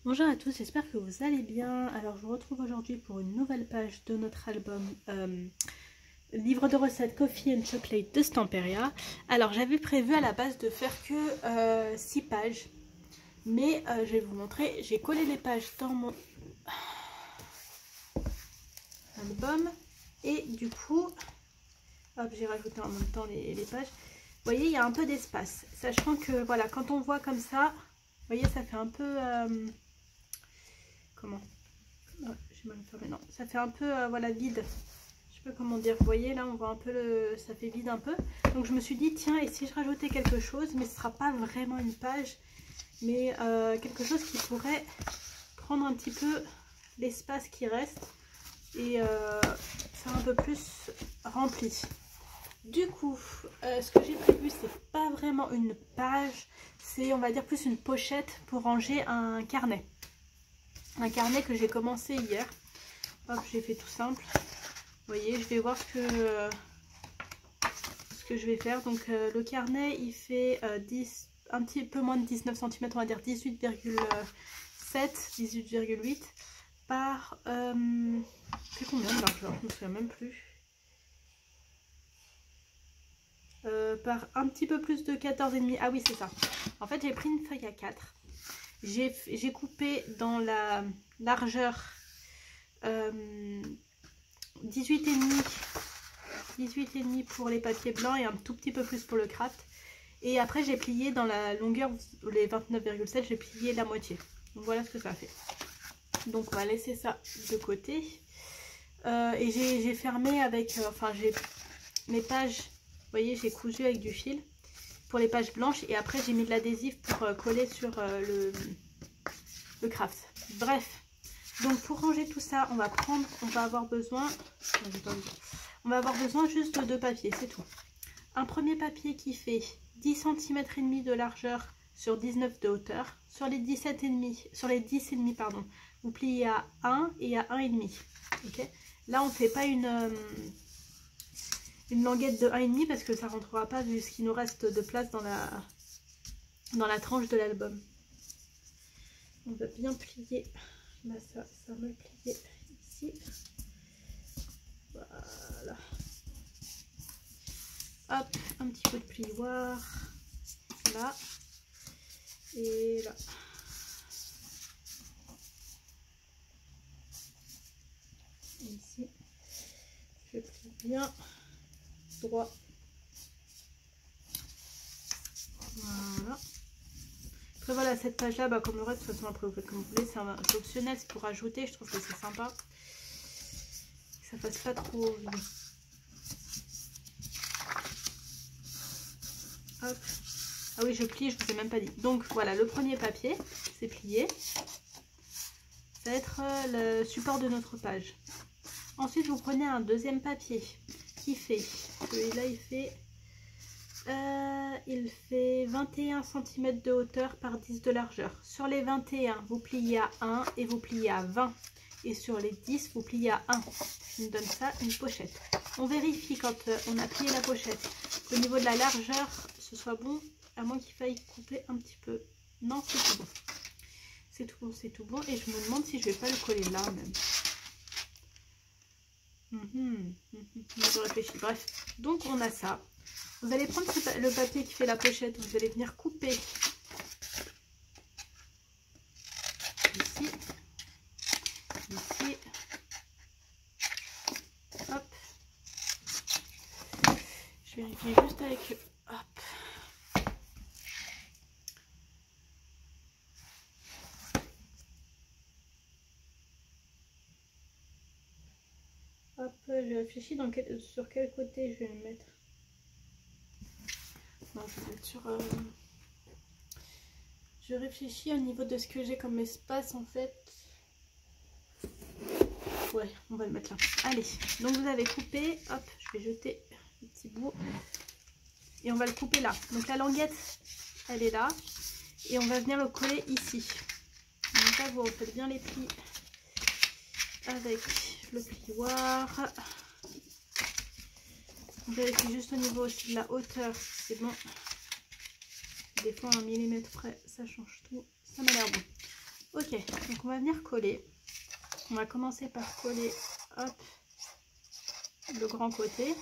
Bonjour à tous, j'espère que vous allez bien. Alors je vous retrouve aujourd'hui pour une nouvelle page de notre album livre de recettes Coffee and Chocolate de Stamperia. Alors j'avais prévu à la base de faire que 6 pages, mais je vais vous montrer, j'ai collé les pages dans mon album et du coup, hop, j'ai rajouté en même temps les pages. Vous voyez, il y a un peu d'espace, sachant que voilà, quand on voit comme ça, vous voyez, ça fait un peu... comment, oh, j'ai mal fermé, non, ça fait un peu voilà, vide, je sais pas comment dire, vous voyez là on voit un peu ça fait vide un peu, donc je me suis dit tiens, et si je rajoutais quelque chose, mais ce sera pas vraiment une page, mais quelque chose qui pourrait prendre un petit peu l'espace qui reste et faire un peu plus rempli. Du coup, ce que j'ai prévu, c'est pas vraiment une page, c'est on va dire plus une pochette pour ranger un carnet. Un carnet que j'ai commencé hier. Hop, j'ai fait tout simple. Vous voyez, je vais voir ce que je vais faire. Donc le carnet, il fait un petit peu moins de 19 cm, on va dire 18,7, 18,8 par... c'est combien de largeur? Je me souviens même plus. Par un petit peu plus de 14,5. Ah oui, c'est ça. En fait, j'ai pris une feuille à 4. J'ai coupé dans la largeur 18,5 pour les papiers blancs et un tout petit peu plus pour le craft. Et après, j'ai plié dans la longueur, les 29,7, j'ai plié la moitié. Donc voilà ce que ça fait. Donc on va laisser ça de côté. Et j'ai fermé avec, enfin j'ai mes pages, vous voyez, j'ai cousu avec du fil pour les pages blanches et après j'ai mis de l'adhésif pour coller sur le craft. Bref, donc pour ranger tout ça, on va avoir besoin juste de 2 papiers, c'est tout. Un premier papier qui fait 10 cm et demi de largeur sur 19 de hauteur. Sur les 10,5 pardon, vous pliez à 1 et à 1,5. Okay, là on ne fait pas une languette de 1,5 parce que ça ne rentrera pas vu ce qu'il nous reste de place dans la tranche de l'album. On va bien plier. Là ça va mal plier ici. Voilà. Hop, un petit peu de plioir. Là. Et là. Et ici. Je plie bien droit. Voilà. Après voilà, cette page là, comme le reste, de toute façon après vous faites comme vous voulez, c'est optionnel, c'est pour ajouter, je trouve que c'est sympa. Que ça fasse pas trop vide. Hop. Ah oui, je plie, je vous ai même pas dit. Donc voilà, le premier papier, c'est plié. Ça va être le support de notre page. Ensuite, vous prenez un deuxième papier qui fait, celui-là il fait 21 cm de hauteur par 10 de largeur. Sur les 21, vous pliez à 1 et vous pliez à 20. Et sur les 10, vous pliez à 1. Je me donne ça, une pochette. On vérifie quand on a plié la pochette. Au niveau de la largeur, ce soit bon, à moins qu'il faille couper un petit peu. Non, c'est tout bon. C'est tout bon, c'est tout bon. Et je me demande si je vais pas le coller là même. Je réfléchis. Bref, donc on a ça. Vous allez prendre le papier qui fait la pochette, vous allez venir couper ici, ici, hop. Je vérifie juste avec le... Hop. Hop, je réfléchis sur quel côté je vais le mettre. Non, je vais mettre sur... Je réfléchis au niveau de ce que j'ai comme espace en fait. Ouais, on va le mettre là. Allez, donc vous avez coupé. Hop, je vais jeter le petit bout. Et on va le couper là. Donc la languette, elle est là. Et on va venir le coller ici. Donc là, vous faites bien les plis avec le plioir. On vérifie juste au niveau aussi de la hauteur. C'est bon. Des fois, 1 mm près, ça change tout. Ça m'a l'air bon. Ok, Ok, donc on va venir coller. On va commencer par coller, hop, le grand côté.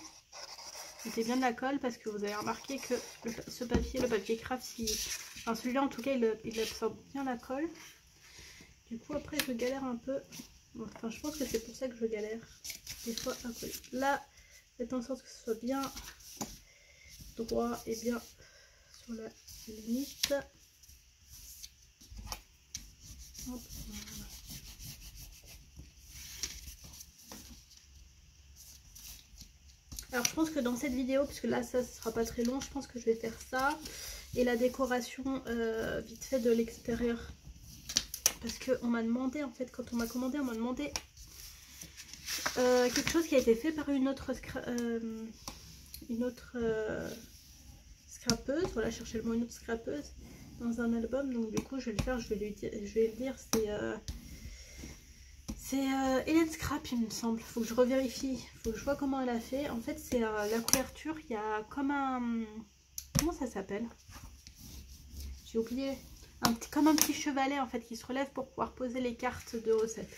Mettez bien de la colle parce que vous avez remarqué que ce papier, le papier craft, enfin celui-là en tout cas, il absorbe bien la colle. Du coup après je galère un peu. Enfin je pense que c'est pour ça que je galère des fois à coller. Là, faites en sorte que ce soit bien droit et bien sur la limite. Hop, voilà. Alors je pense que dans cette vidéo, puisque là ça ne sera pas très long, je pense que je vais faire ça et la décoration vite fait de l'extérieur. Parce qu'on m'a demandé, en fait, quand on m'a commandé, on m'a demandé quelque chose qui a été fait par une autre scrapeuse. Voilà, chercher le mot, une autre scrapeuse dans un album. Donc du coup, je vais le faire, je vais le dire, c'est Hélène Scrap, il me semble. Faut que je revérifie, faut que je vois comment elle a fait. En fait, c'est la couverture, il y a comme un... Comment ça s'appelle? J'ai oublié. Comme un petit chevalet en fait qui se relève pour pouvoir poser les cartes de recettes.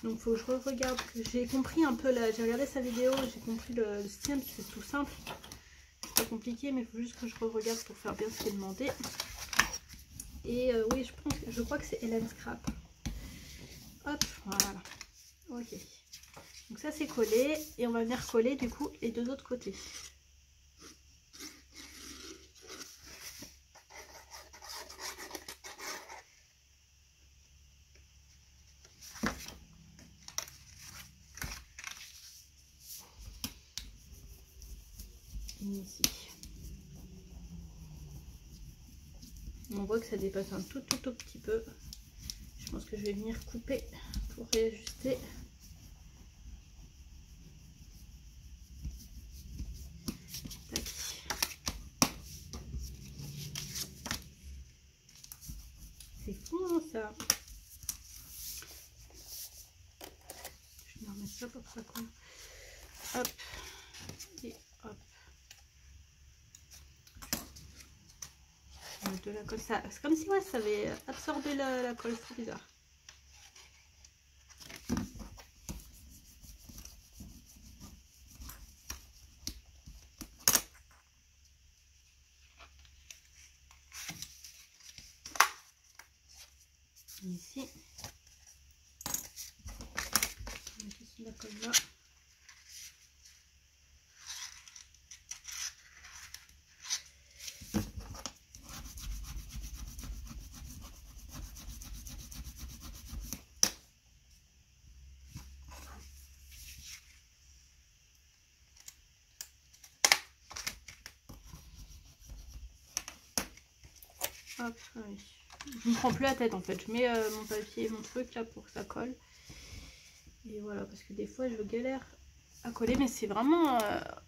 Donc il faut que je regarde. J'ai compris un peu là, j'ai regardé sa vidéo, j'ai compris le style, c'est tout simple. C'est pas compliqué, mais il faut juste que je regarde pour faire bien ce qui est demandé. Et oui, je crois que c'est Hélène Scrap. Hop, voilà. Ok. Donc ça c'est collé et on va venir coller du coup les deux autres côtés. Ici. On voit que ça dépasse un tout petit peu. Je pense que je vais venir couper pour réajuster. Tac. C'est fou hein, ça. Je vais remettre ça pour ça quoi. Hop. Et hop. De la colle, ça, c'est comme si ouais, ça avait absorbé la colle, c'est trop bizarre. Ici, on met ici la colle là. Hop, oui. Je ne me prends plus la tête en fait. Je mets mon papier, mon truc là pour que ça colle. Et voilà, parce que des fois je galère à coller, mais c'est vraiment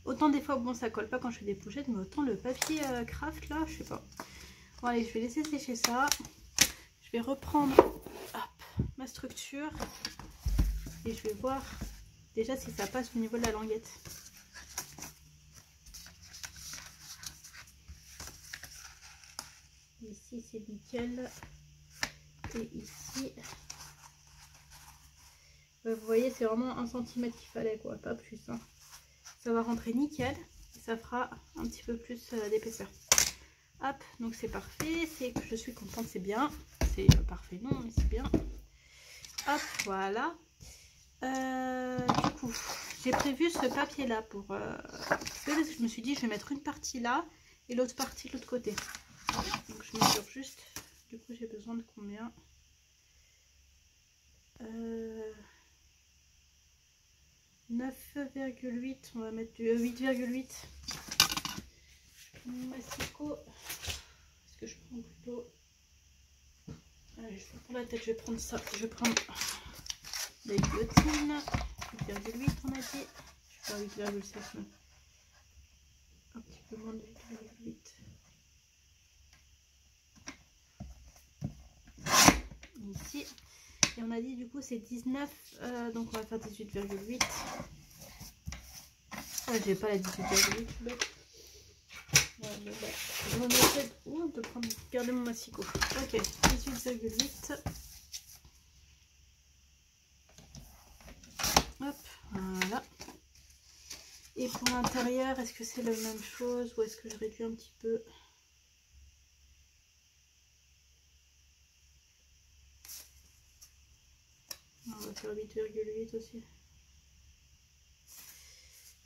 autant des fois bon ça colle pas quand je fais des pochettes, mais autant le papier craft là, je sais pas. Bon allez, je vais laisser sécher ça. Je vais reprendre hop, ma structure et je vais voir déjà si ça passe au niveau de la languette. Ici c'est nickel et ici vous voyez c'est vraiment 1 cm qu'il fallait quoi, pas plus hein. Ça va rentrer nickel et ça fera un petit peu plus d'épaisseur. Hop, donc c'est parfait, c'est que je suis contente, c'est bien, c'est parfait non mais c'est bien. Hop, voilà. Du coup j'ai prévu ce papier là pour parce que je me suis dit je vais mettre une partie là et l'autre partie de l'autre côté. Donc je mesure juste, du coup j'ai besoin de combien 9,8, on va mettre du 8,8. Mon massicot, est-ce que je prends plutôt... Allez, je prends la tête, je vais prendre ça, je vais prendre la guillotine, 8,8 on a dit, je vais faire 8,7 même. Un petit peu moins de 8,8. Ici et on a dit du coup c'est 19 donc on va faire 18,8. Ah j'ai pas la 18,8 ouais, je vais essayer de prendre, garder mon massicot. Ok, 18,8 pour l'intérieur, est-ce que c'est la même chose ou est-ce que je réduis un petit peu? On va faire 8,8 aussi.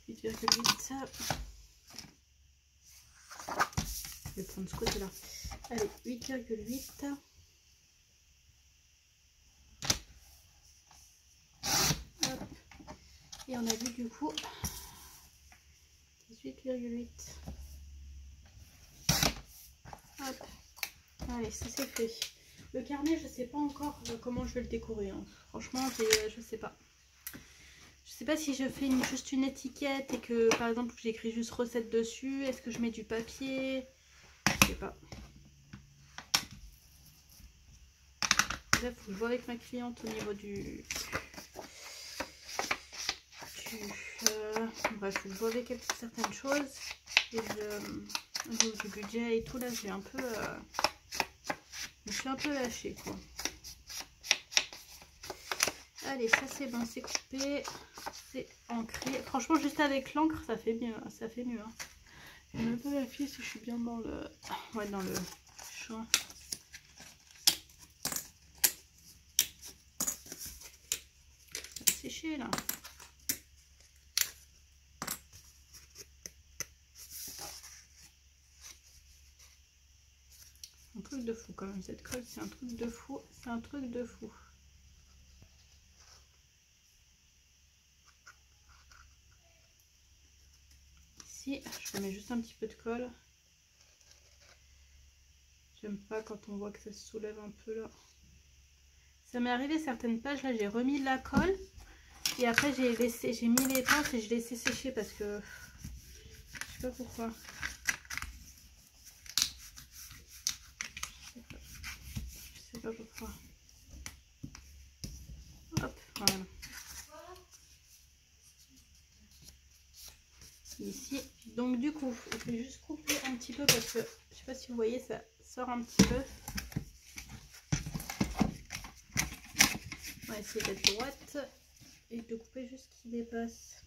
8,8. Je vais prendre ce côté-là. Allez, 8,8. Et on a vu du coup 18,8. Hop. Allez, ça c'est fait. Le carnet, je sais pas encore comment je vais le décorer. Hein. Franchement, je sais pas. Je sais pas si je fais juste une étiquette et que par exemple j'écris juste recette dessus. Est-ce que je mets du papier? Je sais pas. Là, faut que je vois avec ma cliente au niveau du bref, faut que je vois avec elle certaines choses. Et au niveau du budget et tout, là, j'ai un peu... je suis un peu lâchée, quoi. Allez, ça c'est bon, c'est coupé. C'est ancré. Franchement, juste avec l'encre, ça fait mieux. Ça fait mieux. Hein. Je vais même pas vérifier si je suis bien dans le... Ouais, dans le champ. Ça a séché, là. Un truc de fou, quand même. Cette colle, c'est un truc de fou. C'est un truc de fou. Ici, je remets juste un petit peu de colle. J'aime pas quand on voit que ça se soulève un peu là. Ça m'est arrivé certaines pages là, j'ai remis de la colle et après j'ai mis les pinces et je l'ai laissé sécher parce que je sais pas pourquoi. Je sais pas pourquoi. Hop, voilà. Ici, donc du coup, je vais juste couper un petit peu parce que je sais pas si vous voyez, ça sort un petit peu. On va essayer d'être droite et de couper juste ce qui dépasse.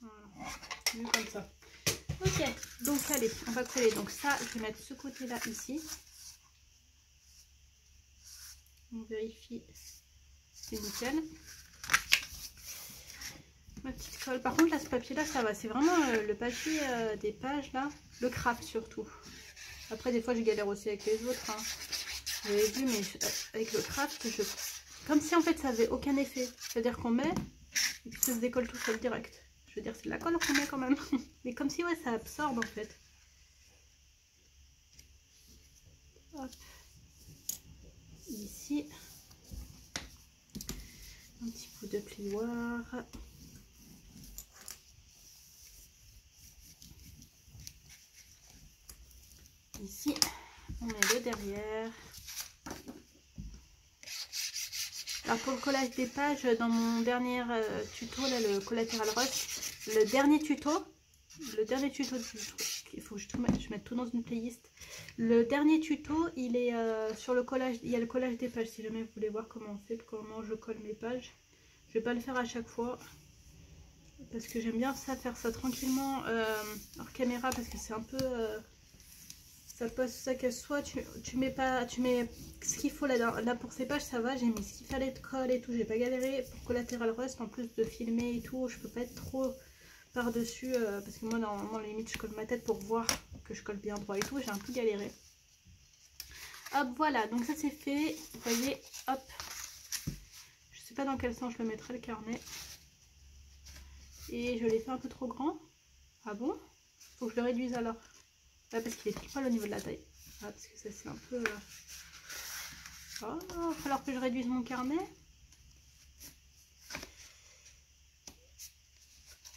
Voilà, mieux comme ça. Ok, donc allez, on va coller. Donc ça, je vais mettre ce côté-là ici. On vérifie, c'est nickel. Ma petite colle. Par contre, là, ce papier-là, ça va. C'est vraiment le papier des pages, là. Le craft, surtout. Après, des fois, je galère aussi avec les autres. Hein. Vous avez vu, mais avec le craft, comme si, en fait, ça avait aucun effet. C'est-à-dire qu'on met, et puis ça se décolle tout seul direct. Je veux dire, c'est de la colle qu'on met quand même. Mais comme si, ouais, ça absorbe, en fait. Hop. Ici. Un petit coup de plioir. Ici, on met le derrière. Alors pour le collage des pages, dans mon dernier tuto, là, le collatéral rust, le dernier tuto du truc, il faut que je mette tout dans une playlist. Le dernier tuto, il est sur le collage, il y a le collage des pages, si jamais vous voulez voir comment on fait, comment je colle mes pages. Je vais pas le faire à chaque fois, parce que j'aime bien ça, faire ça tranquillement hors caméra, parce que c'est un peu... ça pose ça que soit tu mets ce qu'il faut là pour ces pages, ça va, j'ai mis ce qu'il fallait de colle et tout, j'ai pas galéré. Pour collatéral rust, en plus de filmer et tout, je peux pas être trop par dessus parce que moi normalement limite je colle ma tête pour voir que je colle bien droit et tout, j'ai un peu galéré. Hop, voilà, donc ça c'est fait, vous voyez, hop, je sais pas dans quel sens je le mettrai le carnet, et je l'ai fait un peu trop grand. Ah bon, faut que je le réduise alors. Là, parce qu'il est pile poil au niveau de la taille. Ah, parce que ça c'est un peu... Oh, il va falloir que je réduise mon carnet.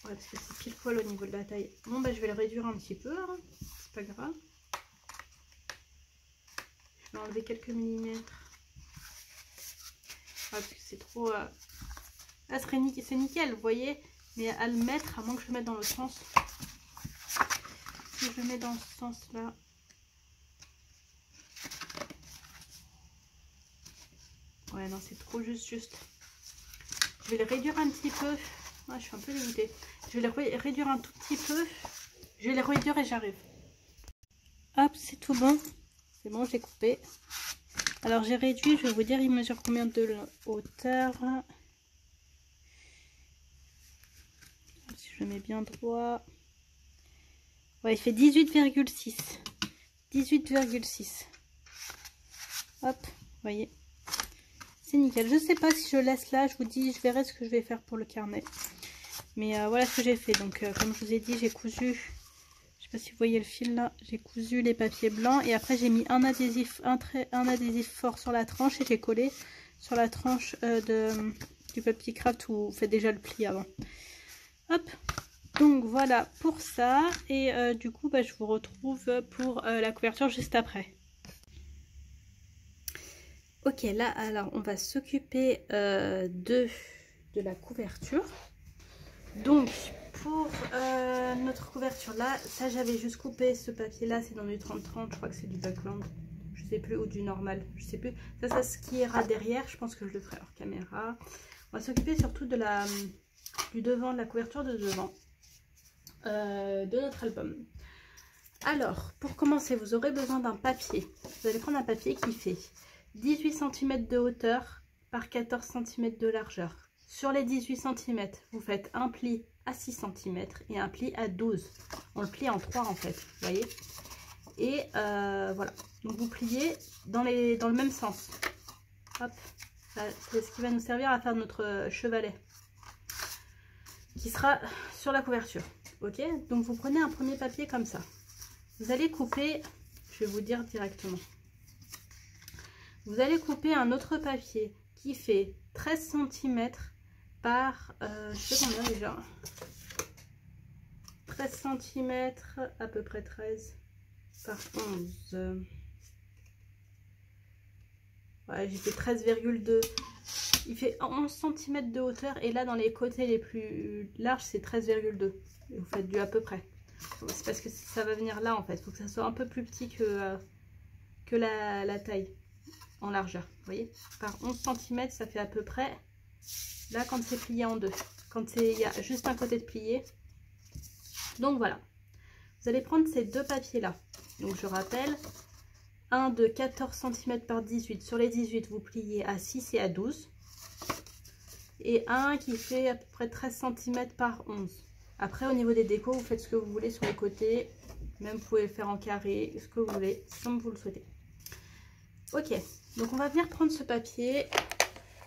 Ouais, parce que c'est pile poil au niveau de la taille. Bon, bah je vais le réduire un petit peu. Hein. C'est pas grave. Je vais enlever quelques millimètres. Ouais, parce que c'est trop... Là, c'est nickel, vous voyez. Mais à le mettre, à moins que je le mette dans le sens... Si je le mets dans ce sens-là... Ouais, non, c'est trop juste. Je vais les réduire un petit peu. Ah, je suis un peu dégoûtée. Je vais les réduire un tout petit peu. Je vais les réduire et j'arrive. Hop, c'est tout bon. C'est bon, j'ai coupé. Alors j'ai réduit, je vais vous dire, il mesure combien de hauteur. Si je le mets bien droit. Ouais, il fait 18,6. 18,6. Hop, vous voyez. C'est nickel. Je sais pas si je laisse là, je vous dis, je verrai ce que je vais faire pour le carnet. Mais voilà ce que j'ai fait. Donc comme je vous ai dit, j'ai cousu, je sais pas si vous voyez le fil là, j'ai cousu les papiers blancs et après j'ai mis un adhésif, un adhésif fort sur la tranche et j'ai collé sur la tranche du papier craft où vous faites déjà le pli avant. Hop, donc voilà pour ça et du coup bah, je vous retrouve pour la couverture juste après. Ok, là alors on va s'occuper de la couverture. Donc pour notre couverture là, ça j'avais juste coupé ce papier là, c'est dans du 30-30, je crois que c'est du backland, je sais plus, ou du normal, je sais plus. Ça, ça ce qui ira derrière, je pense que je le ferai hors caméra. On va s'occuper surtout de du devant, de la couverture de devant de notre album. Alors pour commencer, vous aurez besoin d'un papier. Vous allez prendre un papier qui fait 18 cm de hauteur par 14 cm de largeur. Sur les 18 cm, vous faites un pli à 6 cm et un pli à 12. On le plie en 3 en fait, vous voyez. Et voilà, donc vous pliez dans le même sens. Hop, c'est ce qui va nous servir à faire notre chevalet qui sera sur la couverture. Ok, donc vous prenez un premier papier comme ça. Vous allez couper, je vais vous dire directement. Vous allez couper un autre papier qui fait 13 cm par, je sais combien déjà, 13 cm, à peu près 13 par 11. Ouais, j'ai fait 13,2. Il fait 11 cm de hauteur et là dans les côtés les plus larges c'est 13,2. Vous faites du à peu près. C'est parce que ça va venir là en fait. Il faut que ça soit un peu plus petit que la taille en largeur. Vous voyez, par 11 cm ça fait à peu près. Là quand c'est plié en deux. Quand il y a juste un côté de plié. Donc voilà. Vous allez prendre ces deux papiers là. Donc je rappelle. Un de 14 cm par 18. Sur les 18 vous pliez à 6 et à 12. Et un qui fait à peu près 13 cm par 11. Après au niveau des décos vous faites ce que vous voulez sur les côtés. Même vous pouvez le faire en carré, ce que vous voulez, comme vous le souhaitez. Ok, donc on va venir prendre ce papier.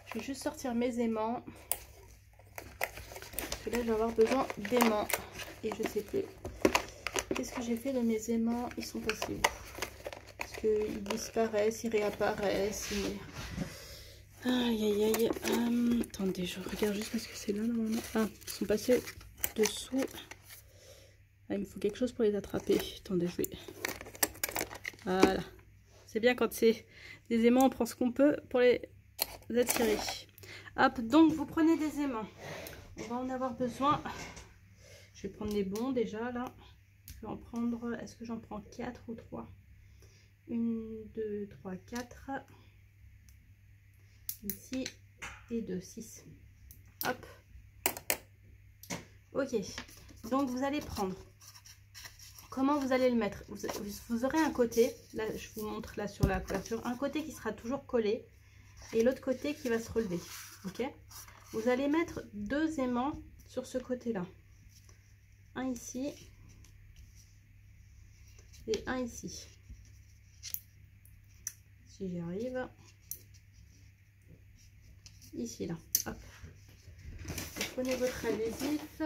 Je vais juste sortir mes aimants. Parce que là je vais avoir besoin d'aimants. Et je sais plus. Qu'est-ce que j'ai fait de mes aimants? Ils sont passés où? Parce qu'ils disparaissent, ils réapparaissent. Aïe aïe aïe. Attendez, je regarde juste parce que c'est là normalement. Ah, ils sont passés dessous. Ah, il me faut quelque chose pour les attraper. Attendez, je vais. Voilà. C'est bien quand c'est des aimants, on prend ce qu'on peut pour les attirer. Hop, donc vous prenez des aimants. On va en avoir besoin. Je vais prendre les bons déjà là. Je vais en prendre. Est-ce que j'en prends 4 ou 3? 1, 2, 3, 4. Ici. Et 2, 6. Hop. Ok. Donc vous allez prendre. Comment vous allez le mettre? Vous aurez un côté, là je vous montre là sur la couverture, un côté qui sera toujours collé et l'autre côté qui va se relever. Ok, vous allez mettre deux aimants sur ce côté là, un ici et un ici, si j'y arrive, ici là. Hop, vous prenez votre adhésif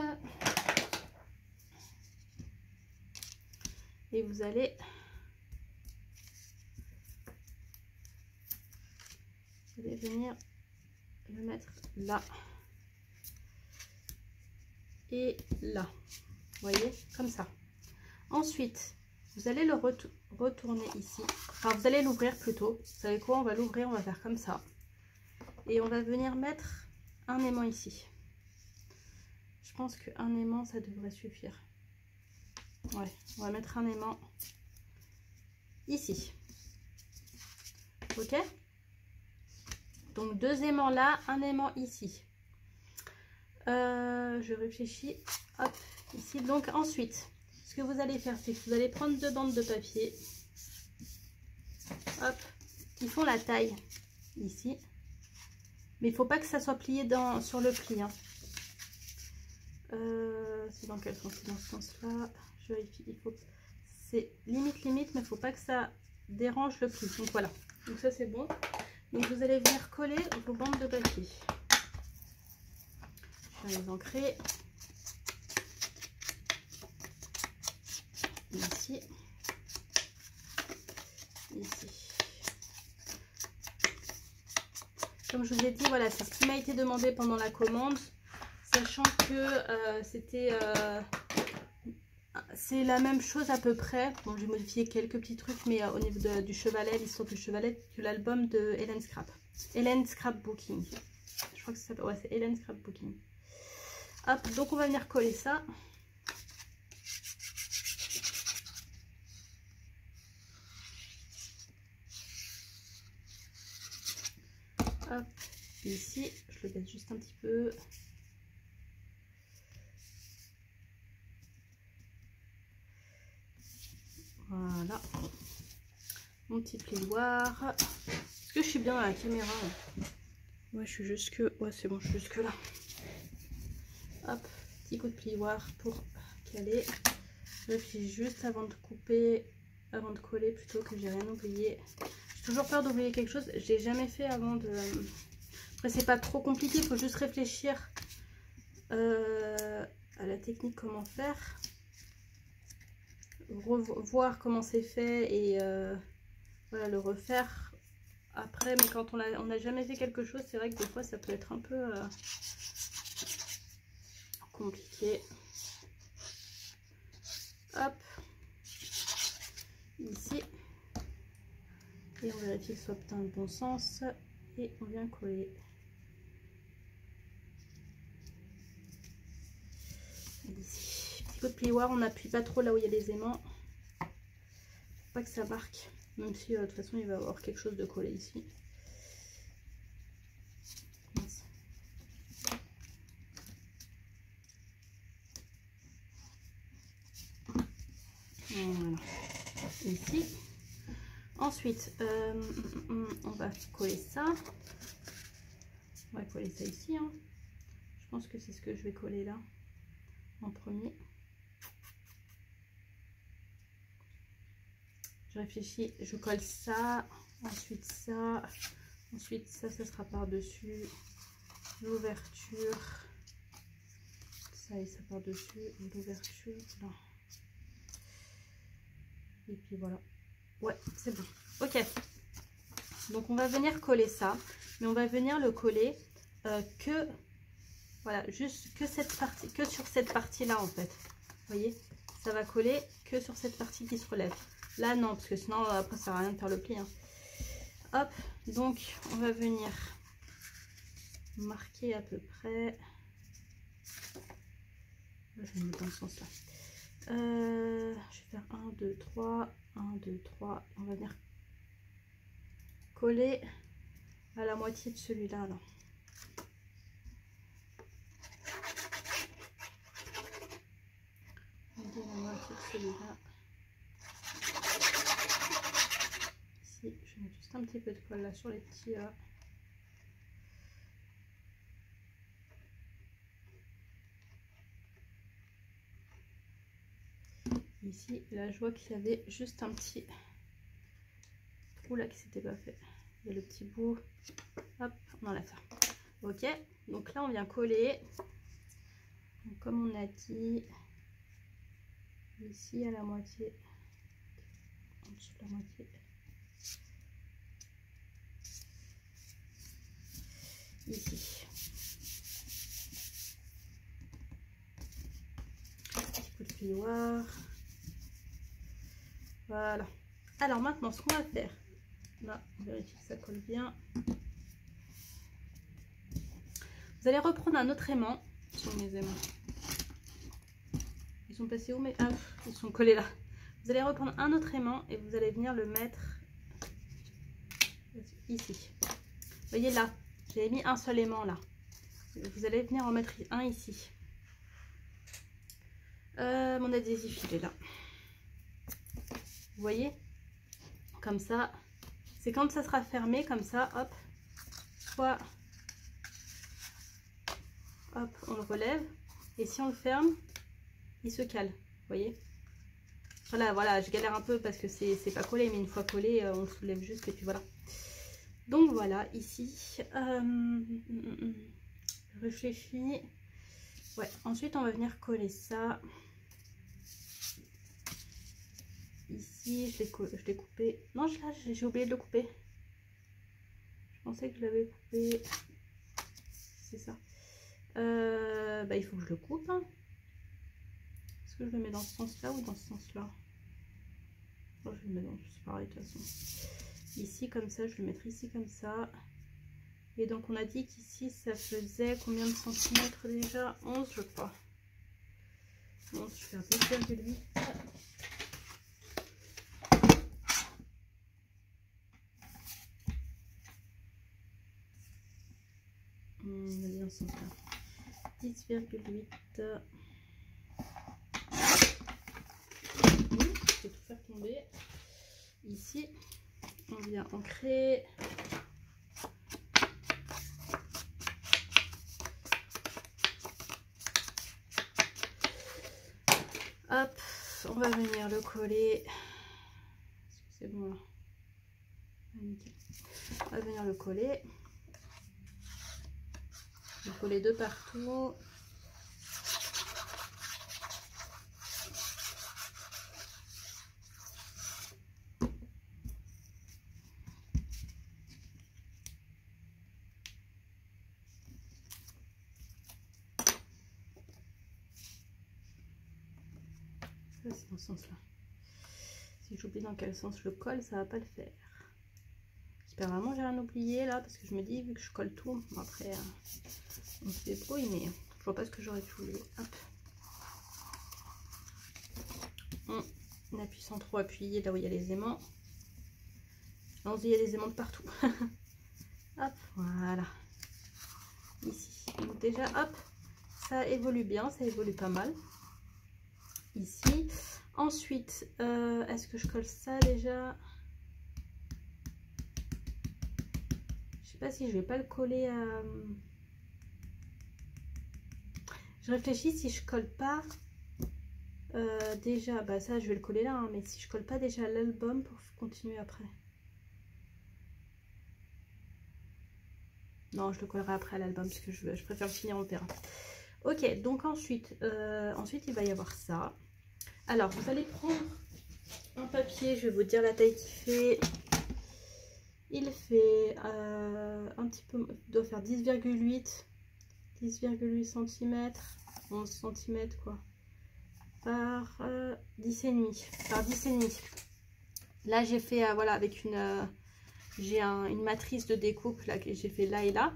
et vous allez venir le mettre là et là, vous voyez, comme ça. Ensuite vous allez le retourner ici, enfin vous allez l'ouvrir plutôt. Vous savez quoi, on va l'ouvrir, on va faire comme ça et on va venir mettre un aimant ici. Je pense qu'un aimant ça devrait suffire. Ouais, on va mettre un aimant ici. Ok, donc deux aimants là, un aimant ici. Je réfléchis. Hop, ici. Donc ensuite, ce que vous allez faire, c'est que vous allez prendre 2 bandes de papier. Hop, qui font la taille ici. Mais il ne faut pas que ça soit plié sur le pli. Hein. C'est dans quel sens? C'est dans ce sens-là. Je vérifie. C'est limite, mais il ne faut pas que ça dérange le pli. Donc voilà. Donc ça c'est bon. Donc vous allez venir coller vos bandes de papier. Je vais les ancrer. Ici. Ici. Comme je vous ai dit, voilà, c'est ce qui m'a été demandé pendant la commande. Sachant que c'est la même chose à peu près. Bon, j'ai modifié quelques petits trucs, mais au niveau du chevalet, l'histoire du chevalet, que l'album de Helen Scrap. Helen Scrapbooking. Je crois que ça s'appelle. Ouais, c'est Helen Scrapbooking. Hop, donc on va venir coller ça. Hop, ici, je le baisse juste un petit peu. Voilà. Mon petit plioir. Est-ce que je suis bien dans la caméra? Ouais, je suis jusque... Ouais, c'est bon, je suis jusque là. Hop, petit coup de plioir pour caler. Je plie juste avant de couper, avant de coller, plutôt que j'ai rien oublié. J'ai toujours peur d'oublier quelque chose. Je l'ai jamais fait avant de... Après, c'est pas trop compliqué, il faut juste réfléchir à la technique, comment faire. Voir comment c'est fait et voilà, le refaire après. Mais quand on n'a jamais fait quelque chose, c'est vrai que des fois, ça peut être un peu compliqué. Hop, ici, et on vérifie que ce soit dans le bon sens et on vient coller. Ici, petit coup de plioir, on n'appuie pas trop là où il y a les aimants, pour pas que ça marque, même si de toute façon il va y avoir quelque chose de collé ici. Voilà, ici. Ensuite, on va coller ça. On va coller ça ici. Hein. Je pense que c'est ce que je vais coller là en premier. Je réfléchis, je colle ça, ensuite ça sera par-dessus. L'ouverture, ça et ça par-dessus, l'ouverture là. Et puis voilà. Ouais, c'est bon. Ok. Donc on va venir coller ça, mais on va venir le coller que voilà, juste que cette partie, que sur cette partie là en fait. Vous voyez, ça va coller que sur cette partie qui se relève. Là non, parce que sinon après ça sert à rien de faire le pli. Hein. Hop, donc on va venir marquer à peu près. Là, je vais me mettre dans ce sens là. Je vais faire 1, 2, 3, 1, 2, 3. On va venir coller à la moitié de celui-là. Là. On dit la moitié de celui-là. Ici, je mets juste un petit peu de colle là sur les petits. Ici, là, je vois qu'il y avait juste un petit trou là qui s'était pas fait. Il y a le petit bout. Hop, on enlève ça. Ok, donc là, on vient coller. Donc, comme on a dit, ici à la moitié, en dessous de la moitié. Ici. Petit coup de plioir. Voilà. Alors maintenant, ce qu'on va faire, là, on vérifie que ça colle bien. Vous allez reprendre un autre aimant. Sur mes aimants. Ils sont passés où? Mais ah, ils sont collés là. Vous allez reprendre un autre aimant et vous allez venir le mettre ici. Vous voyez là, j'avais mis un seul aimant là. Vous allez venir en mettre un ici. Mon adhésif, il est là. Vous voyez? Comme ça. C'est quand ça sera fermé, comme ça, hop. Soit, hop, on le relève. Et si on le ferme, il se cale. Vous voyez? Voilà, je galère un peu parce que c'est pas collé, mais une fois collé, on le soulève juste et puis voilà. Donc voilà, ici, je réfléchis. Ouais, ensuite on va venir coller ça. Ici, je l'ai coupé. Non, j'ai oublié de le couper. Je pensais que je l'avais coupé. C'est ça. Bah, il faut que je le coupe. Est-ce que je le mets dans ce sens-là ou dans ce sens-là? Je le mets dans c'est pareil de toute façon. Ici comme ça, je le mettrai ici comme ça. Et donc on a dit qu'ici ça faisait combien de centimètres déjà? 11 je crois. 11, je fais un 10,8. On va dire ça. 10,8. Je vais tout faire tomber. Ici, on vient ancrer. Hop, on va venir le coller. Est-ce que c'est bon là? On va venir le coller. Le coller de partout. C'est dans ce sens là. Si j'oublie dans quel sens je le colle, ça va pas le faire. J'espère vraiment j'ai rien oublié là, parce que je me dis, vu que je colle tout, bon, après on se débrouille, mais je vois pas ce que j'aurais pu oublier. Hop. On appuie sans trop appuyer là où il y a les aimants. Non, il y a des aimants de partout. Hop, voilà. Ici. Donc déjà, hop, ça évolue bien, ça évolue pas mal. Ici. Ensuite, est-ce que je colle ça déjà? Je sais pas si je vais pas le coller à... Je réfléchis si je colle pas déjà, bah ça je vais le coller là, hein, mais si je colle pas déjà l'album pour continuer après. Non, je le collerai après à l'album parce que je préfère le finir en terrain. Ok, donc ensuite il va y avoir ça. Alors, vous allez prendre un papier, je vais vous dire la taille qu'il fait. Il fait un petit peu, il doit faire 10,8 cm, 11 cm quoi, par 10,5. Par 10,5. Là, j'ai fait, voilà, avec une... j'ai une matrice de découpe là que j'ai fait là et là.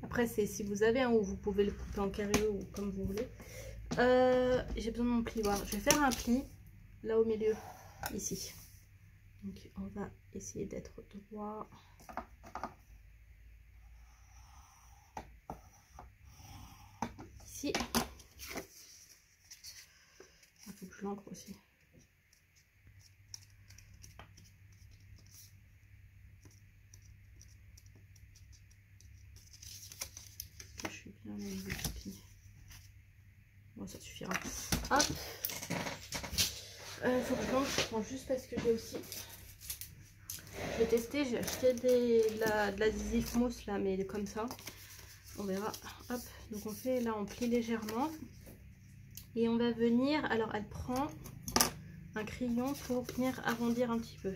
Après, c'est si vous avez un où vous pouvez le couper en carré ou comme vous voulez. J'ai besoin de mon plioir. Je vais faire un pli là au milieu, ici. Donc, on va essayer d'être droit. Ici. Il faut que je l'encre aussi. Je suis bien au niveau du pli. Bon, ça suffira. Hop. Faut que je prends juste parce que j'ai aussi... Je vais tester, j'ai acheté de l'adhésif mousse là, mais comme ça. On verra. Hop. Donc on fait là, on plie légèrement. Et on va venir... Alors elle prend un crayon pour venir arrondir un petit peu.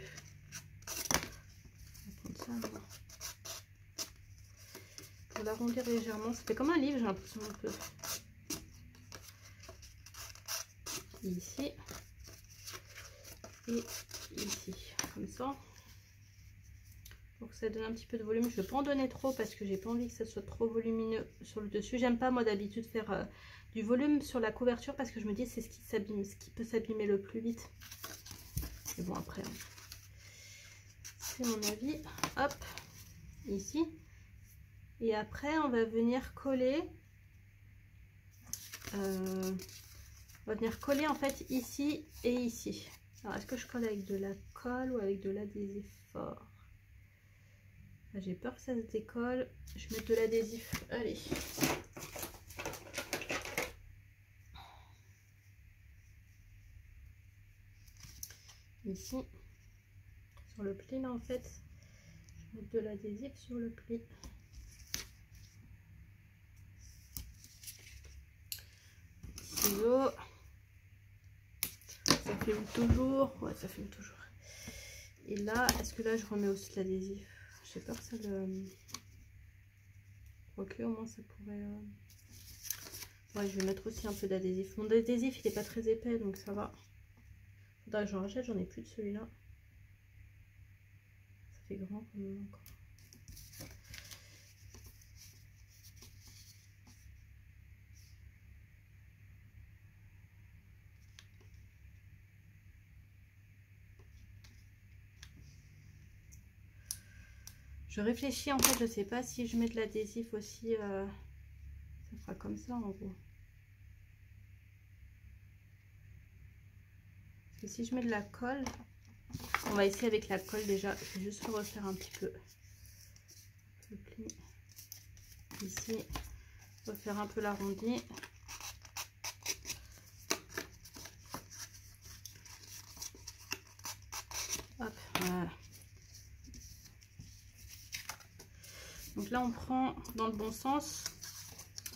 On va prendre ça. Pour l'arrondir légèrement. Ça fait comme un livre, j'ai l'impression un peu. Ici. Et ici. Comme ça. Pour que ça donne un petit peu de volume. Je ne vais pas en donner trop parce que j'ai pas envie que ça soit trop volumineux sur le dessus. J'aime pas moi d'habitude faire du volume sur la couverture parce que je me dis c'est ce qui s'abîme, ce qui peut s'abîmer le plus vite. Mais bon après, c'est mon avis. Hop, ici. Et après, on va venir coller. On va venir coller en fait ici et ici. Alors, est-ce que je colle avec de la colle ou avec de l'adhésif fort? J'ai peur que ça se décolle. Je vais mettre de l'adhésif. Allez. Ici, sur le pli là en fait, je vais mettre de l'adhésif sur le pli. Ciseaux. Ça filme toujours. Ouais, ça filme toujours. Et là, est-ce que là je remets aussi de l'adhésif? J'ai peur que ça le... Quoique au moins ça pourrait... Ouais, je vais mettre aussi un peu d'adhésif. Mon adhésif il n'est pas très épais donc ça va. Faudra que j'en rachète, j'en ai plus de celui-là. Ça fait grand quand même encore. Je réfléchis en fait, je sais pas si je mets de l'adhésif aussi, ça fera comme ça en gros. Parce que si je mets de la colle, on va essayer avec la colle déjà, je vais juste le refaire un petit peu. Le pli ici, refaire un peu l'arrondi. Hop, voilà. Donc là on prend dans le bon sens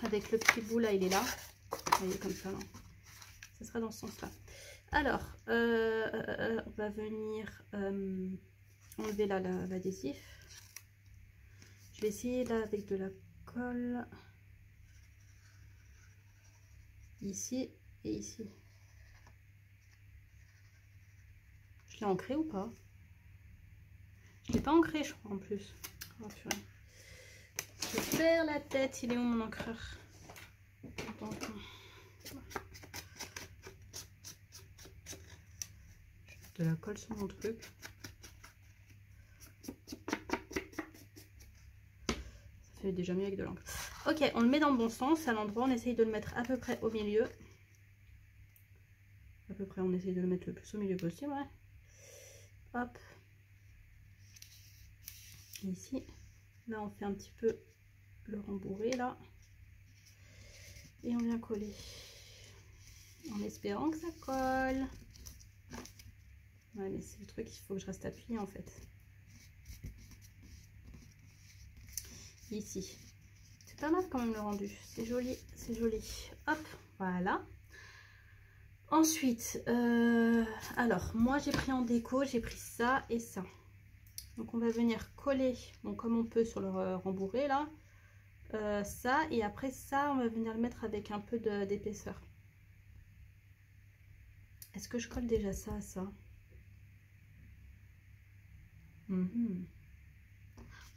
avec le petit bout là, il est là. Vous voyez comme ça, non, ça sera dans ce sens là. Alors on va venir enlever là l'adhésif. Je vais essayer là avec de la colle ici et ici. Je l'ai ancré ou pas? Je l'ai pas ancré je crois en plus. Oh, purée. Je perds la tête, il est où mon encreur? De la colle sur mon truc. Ça fait déjà mieux avec de l'encre. Ok, on le met dans le bon sens, à l'endroit, on essaye de le mettre à peu près au milieu. À peu près, on essaye de le mettre le plus au milieu possible. Ouais. Hop. Ici. Là, on fait un petit peu le rembourrer, là. Et on vient coller. En espérant que ça colle. Ouais, mais c'est le truc, il faut que je reste appuyée, en fait. Ici. C'est pas mal quand même le rendu. C'est joli, c'est joli. Hop, voilà. Ensuite, alors moi j'ai pris en déco, j'ai pris ça et ça. Donc on va venir coller, bon, comme on peut sur le rembourré là, ça, et après ça on va venir le mettre avec un peu d'épaisseur. Est-ce que je colle déjà ça à ça?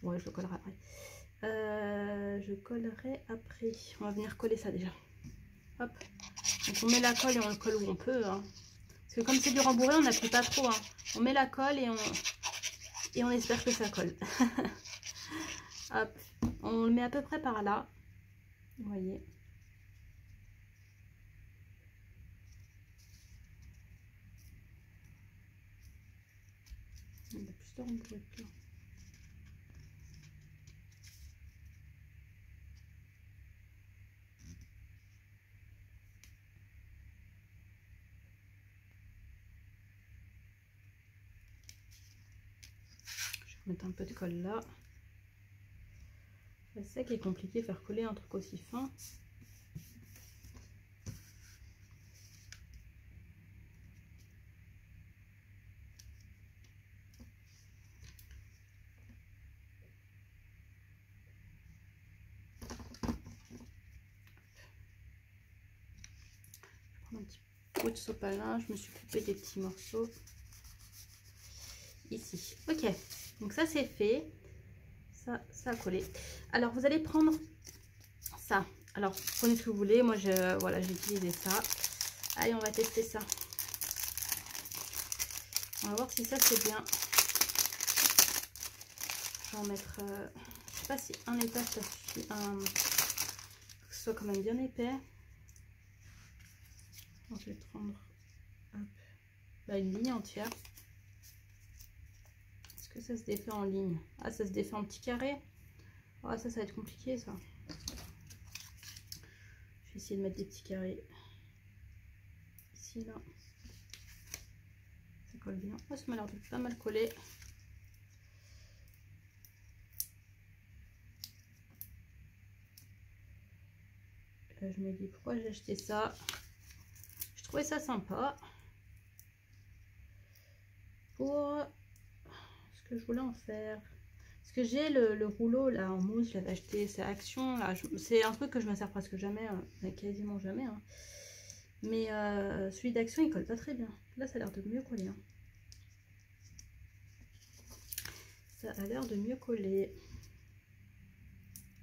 Ouais, je le collerai après. Je collerai après. On va venir coller ça déjà. Hop. Donc on met la colle et on le colle où on peut. Hein. Parce que comme c'est du rembourré, on n'appuie pas trop. Hein. On met la colle et on espère que ça colle. Hop. On le met à peu près par là. Vous voyez. Il y a plus de rembourré que là. Mettre un peu de colle là. C'est ça qui est compliqué, faire coller un truc aussi fin. Je prends un petit pot de sopalin, je me suis coupé des petits morceaux. Ici, ok, donc ça c'est fait. Ça a collé. Alors vous allez prendre ça. Alors prenez ce que vous voulez. Moi voilà, j'ai utilisé ça. Allez, on va tester ça. On va voir si ça c'est bien. Je vais en mettre sais pas si un étage ça suffit. Faut que ce soit quand même bien épais. Alors, je vais prendre hop, bah, une ligne entière. Est-ce que ça se défait en ligne? Ah, ça se défait en petits carrés. Ah, ça va être compliqué ça. Je vais essayer de mettre des petits carrés. Ici, là. Ça colle bien. Oh, ça m'a l'air de pas mal coller. Je me dis pourquoi j'ai acheté ça. Je trouvais ça sympa. Pour ce que je voulais en faire. Parce que j'ai le rouleau là en mousse, j'avais acheté, c'est Action. C'est un truc que je me sers presque jamais, quasiment jamais. Hein. Mais celui d'Action il colle pas très bien. Là ça a l'air de mieux coller. Hein. Ça a l'air de mieux coller.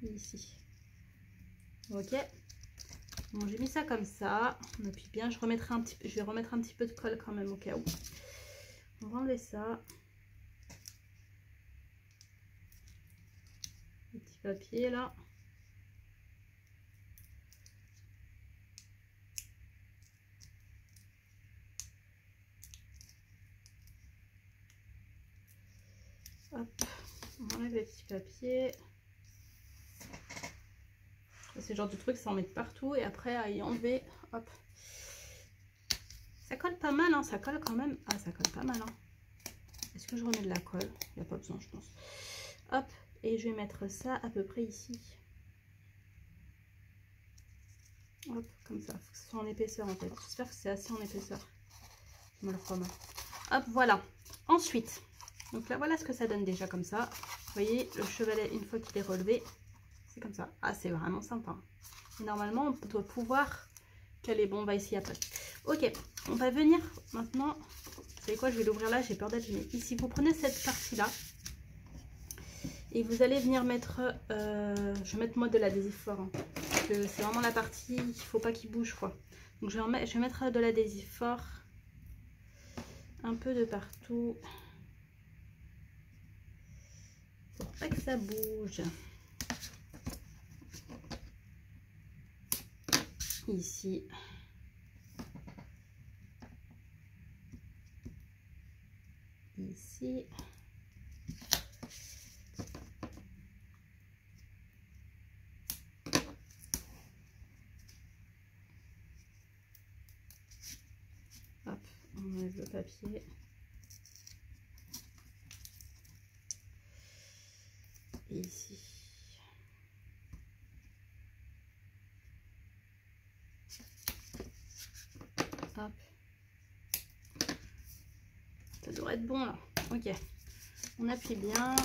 Ici. Ok. Bon, j'ai mis ça comme ça. On appuie bien. Je vais remettre un petit peu de colle quand même au cas où. On va enlever ça. Le petit papier là. Hop. On enlève les petits papiers. C'est le genre de truc, ça en met partout et après à y enlever. Hop. Ça colle pas mal, hein, ça colle quand même. Ah, ça colle pas mal. Hein. Est-ce que je remets de la colle? Il n'y a pas besoin, je pense. Hop. Et je vais mettre ça à peu près ici. Hop, comme ça. Faut que ce soit en épaisseur en fait. J'espère que c'est assez en épaisseur. Je me le promets. Hop, voilà. Ensuite, donc là, voilà ce que ça donne déjà comme ça. Vous voyez, le chevalet, une fois qu'il est relevé, c'est comme ça. Ah, c'est vraiment sympa. Et normalement, on doit pouvoir caler. Bon, on va essayer après. Ok, on va venir maintenant. Vous savez quoi, je vais l'ouvrir là, j'ai peur d'abîmer. Ici, vous prenez cette partie-là. Et vous allez venir mettre... je vais mettre moi de l'adhésif fort. Hein, parce que c'est vraiment la partie qu'il ne faut pas qu'il bouge, quoi. Donc, je vais mettre de l'adhésif fort. Un peu de partout. Pour pas que ça bouge. Ici. Ici. Hop, on enlève le papier. Et ici. Hop. Ça devrait être bon là. Ok. On appuie bien.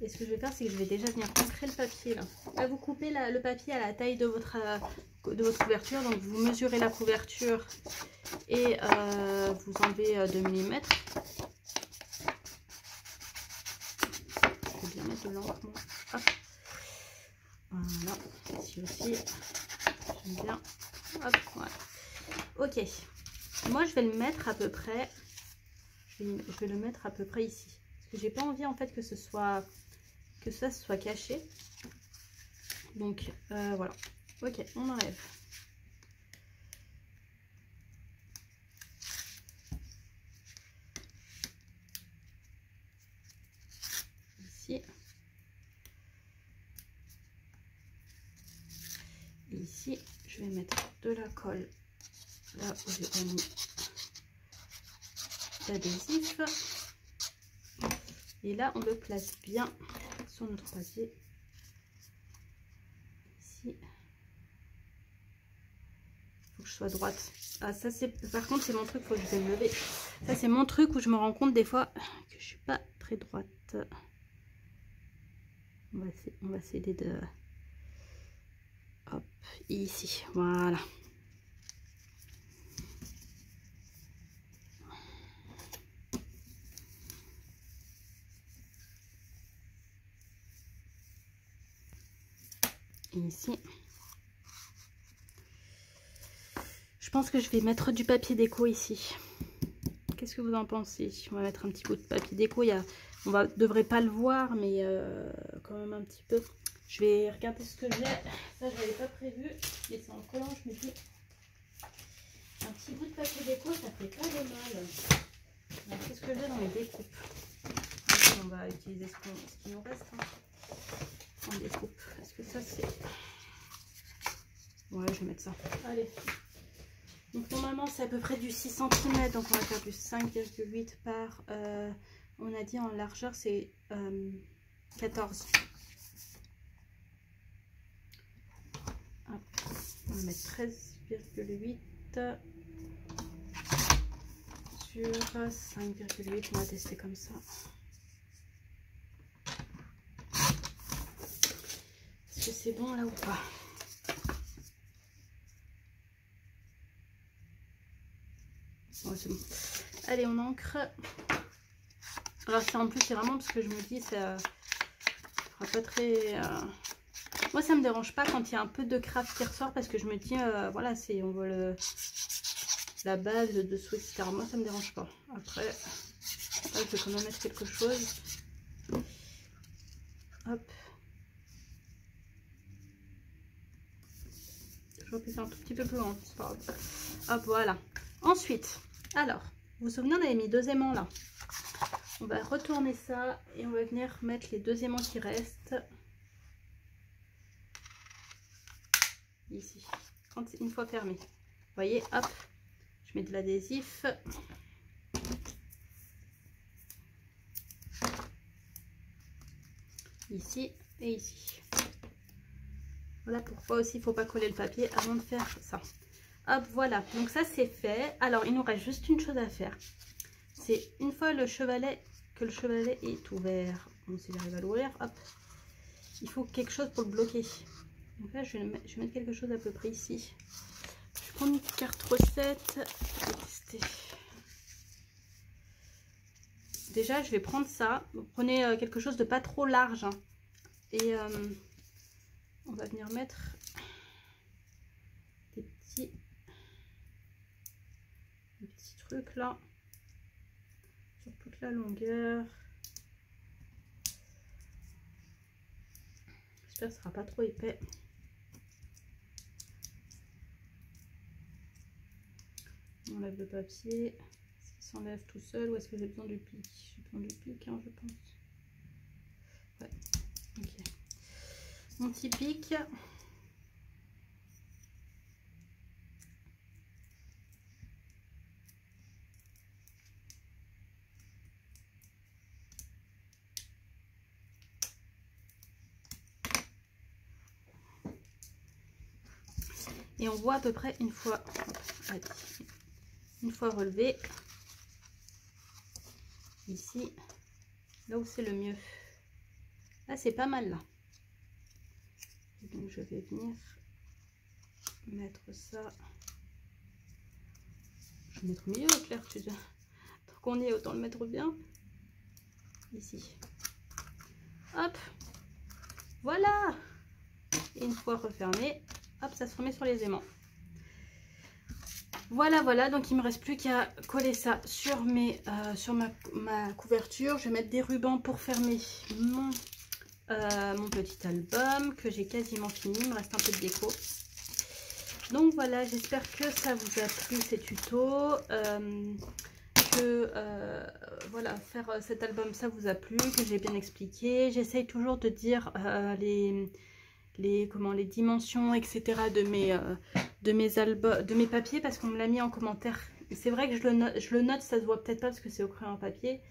Et ce que je vais faire, c'est que je vais déjà venir ancrer le papier là. Là, vous coupez le papier à la taille de votre couverture. Donc, vous mesurez la couverture et vous enlevez 2 mm. Je vais bien mettre lentement. Hop. Voilà. Ici aussi. J'aime bien. Hop. Voilà. Ok. Moi, je vais le mettre à peu près. Je vais le mettre à peu près ici. Parce que j'ai pas envie en fait que ça soit caché. Donc voilà. Ok, on enlève. Ici. Et ici, je vais mettre de la colle. Là où j'ai pas mis d'adhésif. Et là, on le place bien sur notre papier. Ici. Faut que je sois droite. Ah, ça c'est... Par contre, c'est mon truc, faut que je vais me lever. Ça, c'est mon truc où je me rends compte des fois que je suis pas très droite. On va s'aider de... Hop, ici. Voilà. Et ici. Je pense que je vais mettre du papier déco ici. Qu'est-ce que vous en pensez? On va mettre un petit bout de papier déco. Il y a devrait pas le voir, mais quand même un petit peu. Je vais regarder ce que j'ai. Ça, je n'avais pas prévu, mais c'est en collant, je me dis, un petit bout de papier déco, ça fait pas de mal. Qu'est-ce que j'ai dans les découpes? On va utiliser ce qui nous reste en découpe. Est-ce que ça, c'est... Ouais, je vais mettre ça. Allez. Donc, normalement, c'est à peu près du 6 cm. Donc, on va faire du 5,8 par... on a dit en largeur, c'est 14. Hop. On va mettre 13,8 sur 5,8. On va tester comme ça. Est-ce que c'est bon là ou pas? Ouais, c'est bon. Allez, on encre. Alors ça en plus c'est vraiment parce que je me dis ça fera pas très... Moi ça me dérange pas quand il y a un peu de craft qui ressort parce que je me dis voilà, c'est on voit la base, le dessous, etc. Moi ça me dérange pas. Après là, je vais quand même mettre quelque chose. Hop. Je vais faire un tout petit peu plus loin, c'est pas grave. Hop, voilà. Ensuite, alors, vous vous souvenez, on avait mis 2 aimants là. On va retourner ça et on va venir mettre les 2 aimants qui restent ici, une fois fermé. Vous voyez, hop, je mets de l'adhésif. Ici et ici. Voilà pourquoi aussi il ne faut pas coller le papier avant de faire ça. Hop, voilà, donc ça c'est fait. Alors il nous reste juste une chose à faire. C'est une fois le chevalet, que le chevalet est ouvert, bon, si j'arrive à l'ouvrir, hop, il faut quelque chose pour le bloquer. Donc là je vais mettre quelque chose à peu près ici. Je vais prendre une carte recette. Je vais tester. Déjà je vais prendre ça. Vous prenez quelque chose de pas trop large, hein. Et on va venir mettre des petits trucs là sur toute la longueur. J'espère que ce sera pas trop épais. On enlève le papier. Est-ce qu'il s'enlève tout seul ou est-ce que j'ai besoin du pic? J'ai besoin du pic, hein, je pense. Ouais, ok. Mon petit pic. Et on voit à peu près une fois, hop, allez, une fois relevé, ici, là où c'est le mieux. Là, c'est pas mal là. Et donc, je vais venir mettre ça. Je vais mettre au milieu, Claire, tu dis. Tant qu'on y est, autant le mettre bien. Ici. Hop. Voilà. Et une fois refermé, hop, ça se remet sur les aimants. Voilà, voilà, donc il me reste plus qu'à coller ça sur ma couverture. Je vais mettre des rubans pour fermer mon petit album que j'ai quasiment fini. Il me reste un peu de déco. Donc voilà, j'espère que ça vous a plu ces tutos. Voilà, faire cet album ça vous a plu, que j'ai bien expliqué. J'essaye toujours de dire les dimensions, etc. de mes papiers parce qu'on me l'a mis en commentaire. C'est vrai que je le note, ça se voit peut-être pas parce que c'est au crayon papier,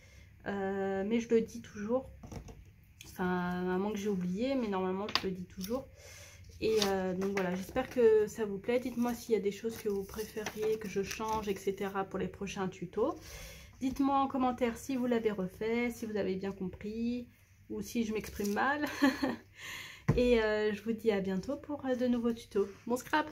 mais je le dis toujours. Enfin, à moins que j'ai oublié, mais normalement je le dis toujours. Et donc voilà, j'espère que ça vous plaît. Dites-moi s'il y a des choses que vous préfériez que je change, etc. pour les prochains tutos. Dites-moi en commentaire si vous l'avez refait, si vous avez bien compris ou si je m'exprime mal. Et je vous dis à bientôt pour de nouveaux tutos. Bon scrap!